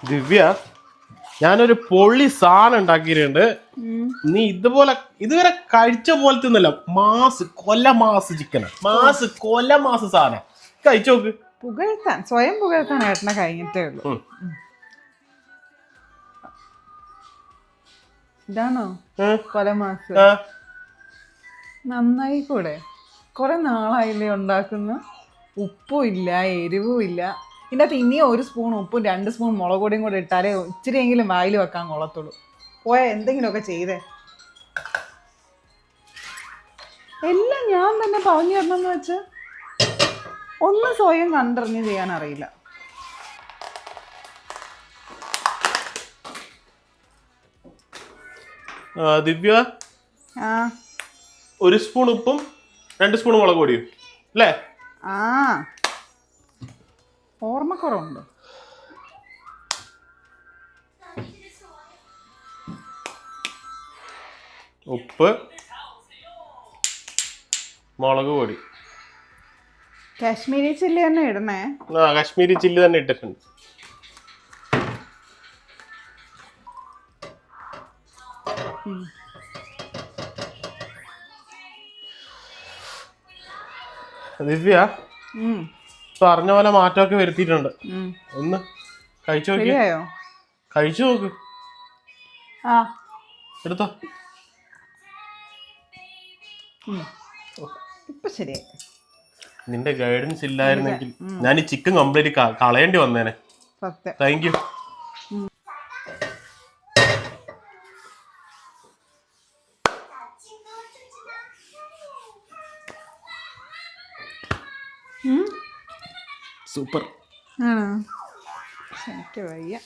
ദിവ്യ, ഞാനൊരു പൊള്ളി സാധനം ഉണ്ടാക്കിയിട്ടുണ്ട്. നീ ഇതുവരെ കഴിച്ച പോലത്തെ ഒന്നല്ല, കൊല മാസ് ചിക്കനാ. കൊല മാസ് സാധനം കഴിച്ചു നോക്ക്. സ്വയം പുകഴ്ത്താൻ ഏട്ടനെ കഴിഞ്ഞിട്ടേ ഉള്ളൂ. ഇതാണോ കൊലമാസ്? നന്നായി കൂടെ. കുറെ നാളായില്ലേ ഉണ്ടാക്കുന്ന. ഉപ്പും ഇല്ല, എരിവും ഇല്ല. ഇതിൻ്റെ അകത്ത് ഇനിയും 1 സ്പൂൺ ഉപ്പും 2 സ്പൂൺ മുളക് പൊടിയും കൂടെ ഇട്ടാലേ ഇച്ചിരിയെങ്കിലും വായിൽ വെക്കാൻ കൊള്ളത്തുള്ളൂ. പോയാ എന്തെങ്കിലുമൊക്കെ ചെയ്തേ. എല്ലാം ഞാൻ തന്നെ പറഞ്ഞു തരണമെന്ന് വെച്ച് ഒന്നും സ്വയം കണ്ടറിഞ്ഞ് ചെയ്യാൻ അറിയില്ല. ദിവ്യ, 1 സ്പൂൺ ഉപ്പും 2 സ്പൂൺ മുളക് പൊടിയും അല്ലേ? ഓർമ്മക്കുറവുണ്ട്. ഉപ്പ്, മുളക് പൊടി, കാശ്മീരി ചില്ലി തന്നെ ഇടണേ. കാശ്മീരി ചില്ലി തന്നെ ഇട്ടിട്ടുണ്ട്. ദിവ്യ, പറഞ്ഞ പോലെ മാറ്റമൊക്കെ വരുത്തിയിട്ടുണ്ട്. ഒന്ന് കഴിച്ചു നോക്കി. കഴിച്ചു നോക്ക്. എടുത്തോ. ഇപ്പൊ ശരിയായി. നിന്റെ ഗൈഡൻസ് ഇല്ലായിരുന്നെങ്കിൽ ഞാൻ ഈ ചിക്കൻ കംപ്ലീറ്റ് കളയേണ്ടി വന്നേനെ. Thank you. സൂപ്പർ. എനിക്ക് വയ്യ.